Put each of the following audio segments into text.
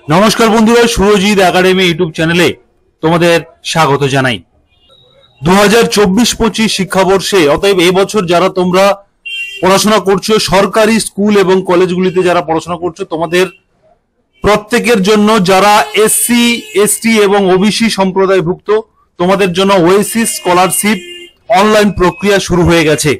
নমস্কার বন্ধুরা, Surajit academy YouTube চ্যানেলে তোমাদের স্বাগত জানাই। 2024-25 শিক্ষাবর্ষে, অতএব এই বছর যারা তোমরা পড়াশোনা করছো, সরকারি স্কুল এবং কলেজগুলিতে যারা পড়াশোনা করছো, তোমাদের প্রত্যেকের জন্য, যারা এসসি, এসটি এবং ওবিসি সম্প্রদায়ভুক্ত, তোমাদের জন্য ওয়েসিস স্কলারশিপ অনলাইন প্রক্রিয়া শুরু হয়ে গেছে।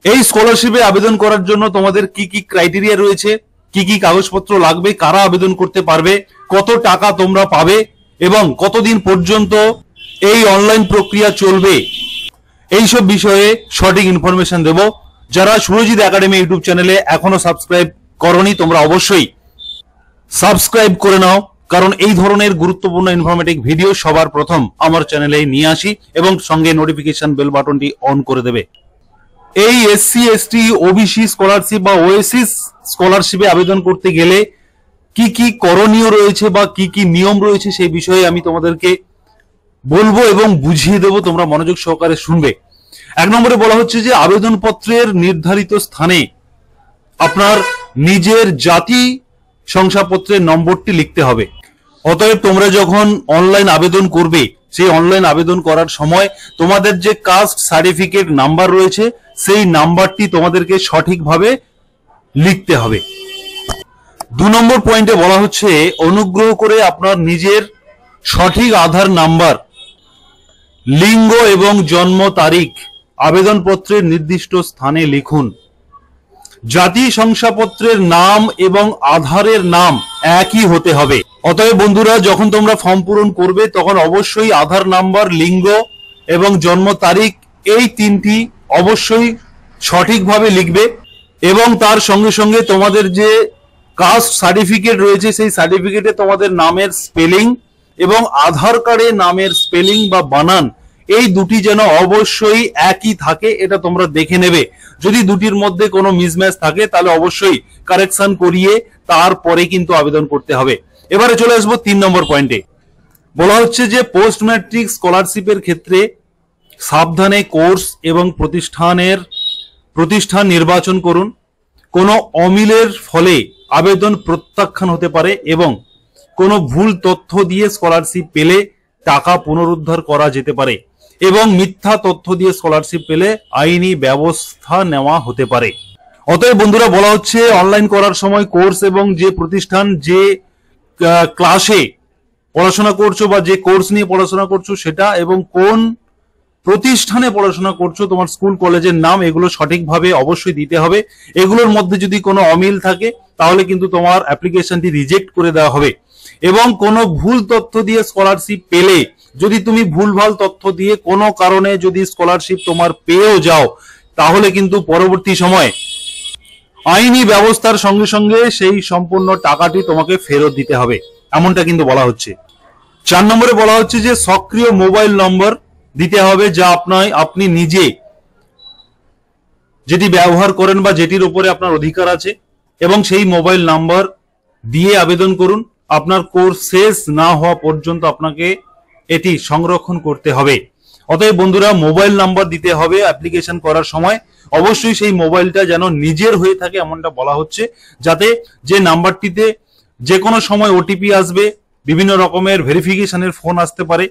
এই স্কলারশিপে আবেদন করার জন্য তোমাদের কি কি ক্রাইটেরিয়া রয়েছে, কি কি কাগজপত্র লাগবে, কারা আবেদন করতে পারবে, কত টাকা তোমরা পাবে এবং কতদিন পর্যন্ত এই অনলাইন প্রক্রিয়া চলবে, এইসব বিষয়ে সঠিক ইনফরমেশন দেব। যারা সুরজিৎ একাডেমি ইউটিউব চ্যানেলে এখনো সাবস্ক্রাইব করনি, তোমরা অবশ্যই সাবস্ক্রাইব করে নাও, কারণ এই ধরনের গুরুত্বপূর্ণ ইনফরমেটিভ ভিডিও সবার প্রথম আমার চ্যানেলে নিয়ে আসি এবং সঙ্গে নোটিফিকেশন বেল বাটনটি অন করে দেবে। এই এসসি, এসটি, ওবিসি স্কলারশিপ বা ওএসিস স্কলারশিপে আবেদন করতে গেলে কি কি করণীয় রয়েছে বা কি কি নিয়ম রয়েছে, সেই বিষয়ে আমি তোমাদেরকে বলবো এবং বুঝিয়ে দেবো, তোমরা মনোযোগ সহকারে শুনবে। 1 নম্বরে বলা হচ্ছে যে আবেদনপত্রের নির্ধারিত স্থানে আপনার নিজের জাতি শংসাপত্রের নম্বরটি লিখতে হবে। অতএব তোমরা যখন অনলাইন আবেদন করবে, সেই অনলাইন আবেদন করার সময় তোমাদের যে কাস্ট সার্টিফিকেট নাম্বার রয়েছে, সেই নাম্বারটি তোমাদেরকে সঠিকভাবে লিখতে হবে। 2 নম্বর পয়েন্টে বলা হচ্ছে অনুগ্রহ করে আপনার নিজের সঠিক আধার নাম্বার, লিঙ্গ এবং জন্ম তারিখ আবেদনপত্রের নির্দিষ্ট স্থানে লিখুন। জাতি শংসাপত্রের নাম এবং আধারের নাম একই হতে হবে। অতএব বন্ধুরা, যখন তোমরা ফর্ম পূরণ করবে তখন অবশ্যই আধার নাম্বার, লিঙ্গ এবং জন্ম তারিখ এই তিনটি অবশ্যই সঠিকভাবে লিখবে এবং তার সঙ্গে সঙ্গে তোমাদের যে কাস্ট সার্টিফিকেট রয়েছে, সেই সার্টিফিকেটে তোমাদের নামের স্পেলিং এবং আধার কার্ডে নামের স্পেলিং বা বানান এই দুটি যেন অবশ্যই একই থাকে, এটা তোমরা দেখে নেবে। যদি দুটির মধ্যে কোনো মিসম্যাচ থাকে তাহলে অবশ্যই কারেকশন করিয়ে তারপরে কিন্তু আবেদন করতে হবে। এবারে চলে আসবো 3 নম্বর পয়েন্টে। বলা হচ্ছে যে পোস্ট ম্যাট্রিক স্কলারশিপের ক্ষেত্রে সাবধানে কোর্স এবং প্রতিষ্ঠান নির্বাচন করুন। কোনো অমিলের ফলে আবেদন প্রত্যাখ্যান হতে পারে এবং কোনো ভুল তথ্য দিয়ে স্কলারশিপ পেলে টাকা পুনরুদ্ধার করা যেতে পারে এবং মিথ্যা তথ্য দিয়ে স্কলারশিপ পেলে আইনি ব্যবস্থা নেওয়া হতে পারে। অতএব বন্ধুরা, বলা হচ্ছে অনলাইন করার সময় কোর্স এবং যে প্রতিষ্ঠান, যে ক্লাসে পড়াশোনা করছো বা যে কোর্স নিয়ে পড়াশোনা করছো সেটা এবং কোন প্রতিষ্ঠানে পড়াশোনা করছো, তোমার স্কুল কলেজের নাম, এগুলো সঠিকভাবে অবশ্যই দিতে হবে। এগুলোর মধ্যে যদি কোনো অমিল থাকে তাহলে কিন্তু তোমার অ্যাপ্লিকেশনটি রিজেক্ট করে দেওয়া হবে। এবং কোনো ভুল তথ্য দিয়ে স্কলারশিপ পেলে, যদি তুমি ভুলভাল তথ্য দিয়ে কোনো কারণে যদি স্কলারশিপ তোমার পেয়েও যাও, তাহলে কিন্তু পরবর্তী সময় আইনি ব্যবস্থার সঙ্গে সঙ্গে সেই সম্পূর্ণ টাকাটি তোমাকে ফেরত দিতে হবে, এমনটা কিন্তু বলা হচ্ছে। 4 নম্বরে বলা হচ্ছে যে সক্রিয় মোবাইল নম্বর দিতে হবে, যা আপনি নিজে যেটি ব্যবহার করেন বা যেটির উপরে আপনার অধিকার আছে, এবং সেই মোবাইল নাম্বার দিয়ে আবেদন করুন। আপনার কোর্স শেষ না হওয়া পর্যন্ত আপনাকে এটি সংরক্ষণ করতে হবে। অতএব বন্ধুরা, মোবাইল নাম্বার দিতে হবে অ্যাপ্লিকেশন করার সময়। অবশ্যই সেই মোবাইলটা যেন নিজের হয়ে থাকে, এমনটা বলা হচ্ছে, যাতে যে নাম্বারটিতে যে কোনো সময় ওটিপি আসবে, বিভিন্ন রকমের ভেরিফিকেশনের ফোন আসতে পারে,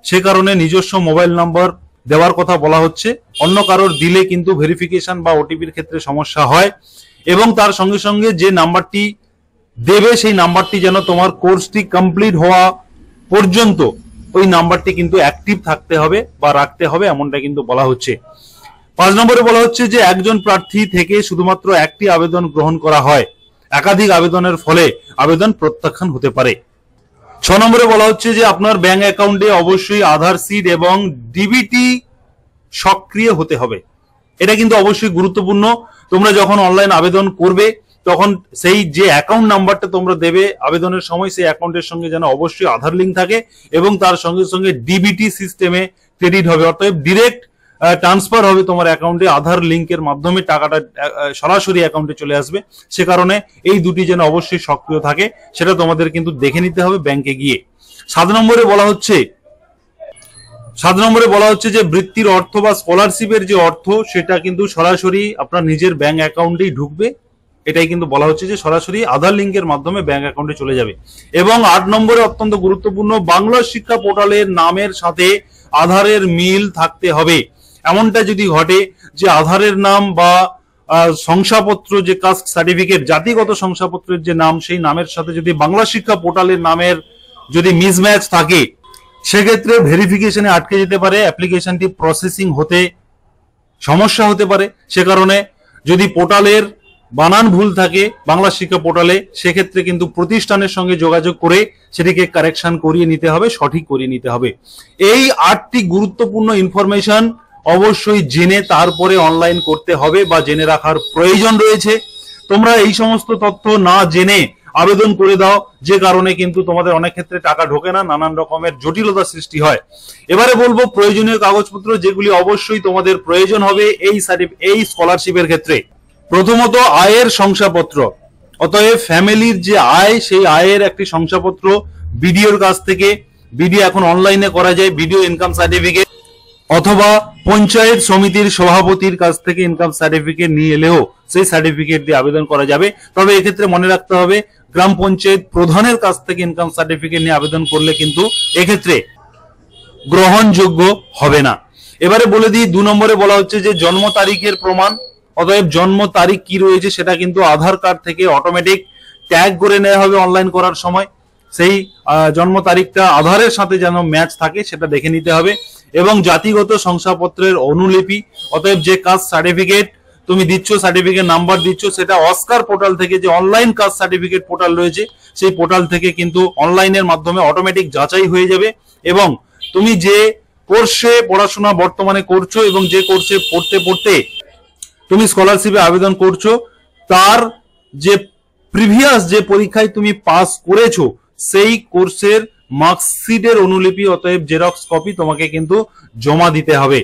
সে কারণে নিজস্ব মোবাইল নাম্বার দেওয়ার কথা বলা হচ্ছে। অন্য কারোর দিলে কিন্তু ভেরিফিকেশন বা ওটিপির ক্ষেত্রে সমস্যা হয়। এবং তার সঙ্গে সঙ্গে যে নাম্বারটি দেবে, সেই নাম্বারটি যেন তোমার কোর্সটি কমপ্লিট হওয়া পর্যন্ত ওই নাম্বারটি কিন্তু অ্যাক্টিভ থাকতে হবে বা রাখতে হবে, এমনটা কিন্তু বলা হচ্ছে। 5 নম্বরে বলা হচ্ছে যে একজন প্রার্থী থেকে শুধুমাত্র একটি আবেদন গ্রহণ করা হয়, একাধিক আবেদনের ফলে আবেদন প্রত্যাখ্যান হতে পারে। 6 নম্বরে বলা হচ্ছে যে আপনার ব্যাংক অ্যাকাউন্টে অবশ্যই আধার সিড এবং ডিবিটি সক্রিয় হতে হবে। এটা কিন্তু অবশ্যই গুরুত্বপূর্ণ। তোমরা যখন অনলাইন আবেদন করবে তখন সেই যে অ্যাকাউন্ট নাম্বারটা তোমরা দেবে আবেদনের সময়, সেই অ্যাকাউন্টের সঙ্গে যেন অবশ্যই আধার লিঙ্ক থাকে এবং তার সঙ্গে সঙ্গে ডিবিটি সিস্টেমে ক্রেডিট হবে, অর্থাৎ ডিরেক্ট ট্রান্সফার হবে তোমার অ্যাকাউন্টে। আধার লিঙ্কের মাধ্যমে টাকাটা সরাসরি অ্যাকাউন্টে চলে আসবে। সে কারণে এই দুটি যেন অবশ্যই সক্রিয় থাকে, সেটা তোমাদের কিন্তু দেখে নিতে হবে ব্যাংকে গিয়ে। 7 নম্বরে বলা হচ্ছে যে বৃত্তির অর্থ বা স্কলারশিপের যে অর্থ, সেটা কিন্তু সরাসরি আপনার নিজের ব্যাংক অ্যাকাউন্টেই ঢুকবে এটাই কিন্তু বলা হচ্ছে যে সরাসরি আধার লিঙ্কের মাধ্যমে ব্যাংক অ্যাকাউন্টে চলে যাবে। এবং 8 নম্বরে অত্যন্ত গুরুত্বপূর্ণ, বাংলা শিক্ষা পোর্টালের নামের সাথে আধারের মিল থাকতে হবে। এমনটা যদি ঘটে যে আধারের নাম বা শংসাপত্র, যে কাস্ট সার্টিফিকেট, জাতিগত শংসাপত্রের যে নাম, সেই নামের সাথে যদি বাংলা শিক্ষা পোর্টালের নামের যদি মিসম্যাচ থাকে, সেক্ষেত্রে ভেরিফিকেশনে আটকে যেতে পারে, অ্যাপ্লিকেশনটি প্রসেসিং হতে সমস্যা হতে পারে। সে কারণে যদি পোর্টালের বানান ভুল থাকে বাংলা শিক্ষা পোর্টালে, সেক্ষেত্রে কিন্তু প্রতিষ্ঠানের সঙ্গে যোগাযোগ করে সেটিকে কারেকশন করিয়ে নিতে হবে, সঠিক করিয়ে নিতে হবে। এই 8টি গুরুত্বপূর্ণ ইনফরমেশন অবশ্যই জেনে তারপরে অনলাইন করতে হবে বা জেনে রাখার প্রয়োজন রয়েছে। তোমরা এই সমস্ত তথ্য না জেনে আবেদন করে দাও, যে কারণে কিন্তু তোমাদের অনেক ক্ষেত্রে টাকা ঢোকে না, নানান রকমের জটিলতা সৃষ্টি হয়। এবারে বলবো প্রয়োজনীয় কাগজপত্র যেগুলি অবশ্যই তোমাদের প্রয়োজন হবে এই স্কলারশিপের ক্ষেত্রে। প্রথমত আয়ের শংসাপত্র, অতএব ফ্যামিলির যে আয়, সেই আয়ের একটি শংসাপত্র বিডিওর কাছ থেকে, বিডিও এখন অনলাইনে করা যায়, বিডিও ইনকাম সার্টিফিকেট, অথবা পঞ্চায়েত সমিতির সভাপতির কাছ থেকে ইনকাম সার্টিফিকেট নিয়ে এলেও সেই সার্টিফিকেট দিয়ে আবেদন করা যাবে। তবে এক্ষেত্রে মনে রাখতে হবে, গ্রাম পঞ্চায়েত প্রধানের কাছ থেকে ইনকাম সার্টিফিকেট নিয়ে আবেদন করলে কিন্তু এক্ষেত্রে গ্রহণযোগ্য হবে না। এবারে বলে দিই, 2 নম্বরে বলা হচ্ছে যে জন্ম তারিখের প্রমাণ, অতএব জন্ম তারিখ কি রয়েছে সেটা কিন্তু আধার কার্ড থেকে অটোমেটিক ট্যাগ করে নেওয়া হবে অনলাইন করার সময়। সেই জন্ম তারিখটা আধারের সাথে যেন ম্যাচ থাকে সেটা দেখে নিতে হবে। এবং জাতিগত শংসাপত্রের অনুলিপি, অতএব যে কাস্ট সার্টিফিকেট তুমি দিচ্ছ, সার্টিফিকেট নাম্বার দিচ্ছ, সেটা অস্কার পোর্টাল থেকে, যে অনলাইন কাস্ট সার্টিফিকেট পোর্টাল রয়েছে, সেই পোর্টাল থেকে কিন্তু অনলাইনের মাধ্যমে অটোমেটিক যাচাই হয়ে যাবে। এবং তুমি যে কোর্সে পড়াশোনা বর্তমানে করছো এবং যে কোর্সে পড়তে পড়তে তুমি স্কলারশিপে আবেদন করছো, তার যে প্রিভিয়াস যে পরীক্ষায় তুমি পাস করেছো, সেই কোর্সের মার্কশিটের অনুলিপি, অতএব জেরক্স কপি তোমাকে কিন্তু জমা দিতে হবে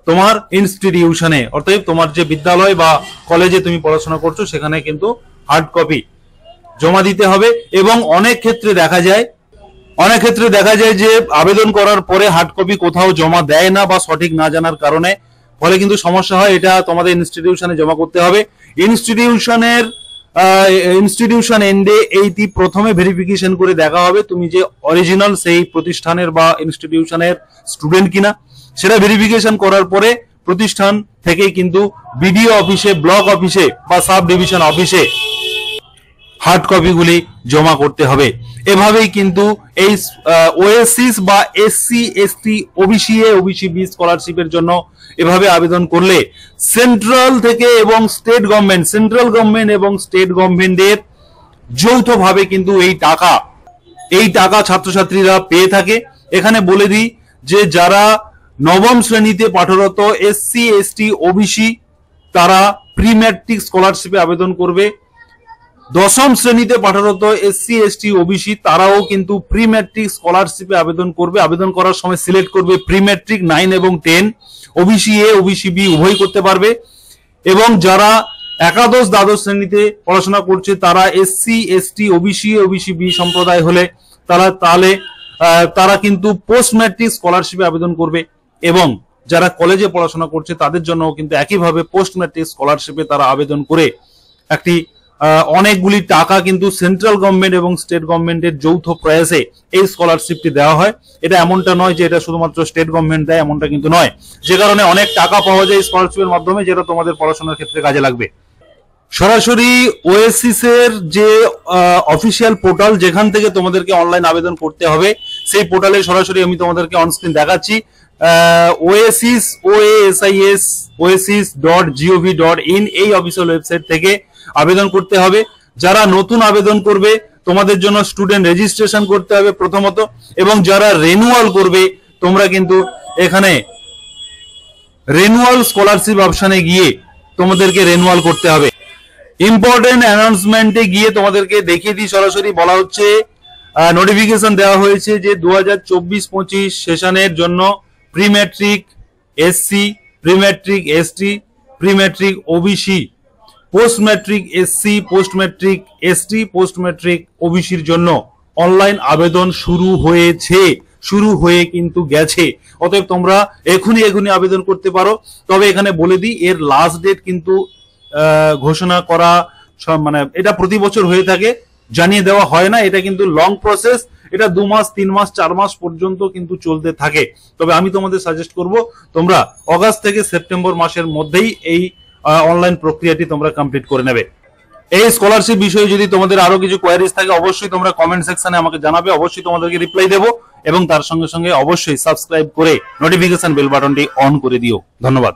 তোমার ইনস্টিটিউশনে। অতএব তোমার যে বিদ্যালয় বা কলেজে তুমি পড়াশোনা করছো, সেখানে কিন্তু হার্ড কপি জমা দিতে হবে। এবং অনেক ক্ষেত্রে দেখা যায় যে আবেদন করার পরে হার্ড কপি কোথাও জমা দেয় না, বা সঠিক না জানার কারণে, ফলে কিন্তু সমস্যা হয়। এটা তোমাদের ইনস্টিটিউশনে জমা করতে হবে। ইনস্টিটিউশন এন্ডে এইটি প্রথমে ভেরিফিকেশন করে দেখা হবে তুমি যে অরিজিনাল সেই প্রতিষ্ঠানের বা ইনস্টিটিউশনের স্টুডেন্ট কিনা। সেটা ভেরিফিকেশন করার পরে প্রতিষ্ঠান থেকেই কিন্তু বিডিও অফিসে, ব্লক অফিসে বা সাব ডিভিশন অফিসে হার্ড কপিগুলি জমা করতে হবে। এভাবেই কিন্তু এই ওএসসিস বা SC ST OBC A OBC B স্কলারশিপের জন্য এভাবে আবেদন করলে সেন্ট্রাল থেকে এবং স্টেট গভর্নমেন্ট, সেন্ট্রাল গভর্নমেন্ট এবং স্টেট গভর্নমেন্টের যৌথভাবে কিন্তু এই টাকা ছাত্রছাত্রীরা পেয়ে থাকে। এখানে বলে দিই যে যারা নবম শ্রেণীতে পাঠরত এসসি এসটি ওবিসি, তারা প্রি ম্যাট্রিক স্কলারশিপে আবেদন করবে। দশম শ্রেণীতে পাঠরত এসসি এসটি ওবিসি, তারাও কিন্তু প্রি ম্যাট্রিক স্কলারশিপে আবেদন করবে। আবেদন করার সময় সিলেক্ট করবে প্রি ম্যাট্রিক 9 এবং 10, ওবিসি এ ওবিসি বি উভয় করতে পারবে। এবং যারা একাদশ দ্বাদশ শ্রেণীতে পড়াশোনা করছে, তারা SC ST OBC A OBC B সম্প্রদায় হলে তারা কিন্তু পোস্ট ম্যাট্রিক স্কলারশিপে আবেদন করবে। এবং যারা কলেজে পড়াশোনা করছে, তাদের জন্য কিন্তু একইভাবে পোস্ট ম্যাট্রিক স্কলারশিপে তারা আবেদন করে একটি অনেকগুলি টাকা কিন্তু সেন্ট্রাল গভর্নমেন্ট এবং স্টেট গভর্নমেন্টের যৌথ প্রয়াসে এই স্কলারশিপটি দেওয়া হয়। এটা এমনটা নয় যে এটা শুধুমাত্র স্টেট গভর্নমেন্ট দেয়, এমনটা কিন্তু নয়। যে কারণে অনেক টাকা পাওয়া যায় স্কলারশিপের মাধ্যমে, যেটা তোমাদের পড়াশোনার ক্ষেত্রে কাজে লাগবে। সরাসরি ওএসসিস এর যে অফিসিয়াল পোর্টাল, যেখান থেকে তোমাদেরকে অনলাইন আবেদন করতে হবে, সেই পোর্টালে সরাসরি আমি তোমাদেরকে অনস্ক্রিন দেখাচ্ছি। oasis.gov.in এই অফিসিয়াল ওয়েবসাইট থেকে আবেদন করতে হবে। যারা নতুন আবেদন করবে, তোমাদের জন্য স্টুডেন্ট রেজিস্ট্রেশন করতে হবে প্রথমত। এবং যারা রেনুয়াল করবে, তোমরা কিন্তু এখানে রেনুয়াল স্কলারশিপ অপশনে গিয়ে তোমাদেরকে রেনুয়াল করতে হবে। ইম্পর্টেন্ট অ্যানাউন্সমেন্টে গিয়ে তোমাদেরকে দেখিয়ে দিই, সরাসরি বলা হচ্ছে, নোটিফিকেশন দেওয়া হয়েছে যে 2024-25 সেশনের জন্য pre matric SC, pre matric ST, pre matric OBC, post matric SC, post matric ST, post matric ওবিসির জন্য অনলাইন আবেদন শুরু হয়ে কিন্তু গেছে। অতএব তোমরা এখনই আবেদন করতে পারো। তবে এখানে বলে দিই, এর লাস্ট ডেট কিন্তু ঘোষণা করা মানে এটা প্রতি বছর হয়ে থাকে, জানিয়ে দেওয়া হয় না। এটা কিন্তু লং প্রসেস, এটা 2 মাস 3 মাস 4 মাস পর্যন্ত কিন্তু চলতে থাকে। তবে আমি তোমাদের সাজেস্ট করব তোমরা অগাস্ট থেকে সেপ্টেম্বর মাসের মধ্যেই এই অনলাইন প্রক্রিয়াটি তোমরা কমপ্লিট করে নেবে। এই স্কলারশিপ বিষয়ে যদি তোমাদের আরো কিছু কোয়ারিজ থাকে অবশ্যই তোমরা কমেন্ট সেকশনে আমাকে জানাবে, অবশ্যই তোমাদেরকে রিপ্লাই দেবো। এবং তার সঙ্গে সঙ্গে অবশ্যই সাবস্ক্রাইব করে নোটিফিকেশন বেল বাটনটি অন করে দিও। ধন্যবাদ।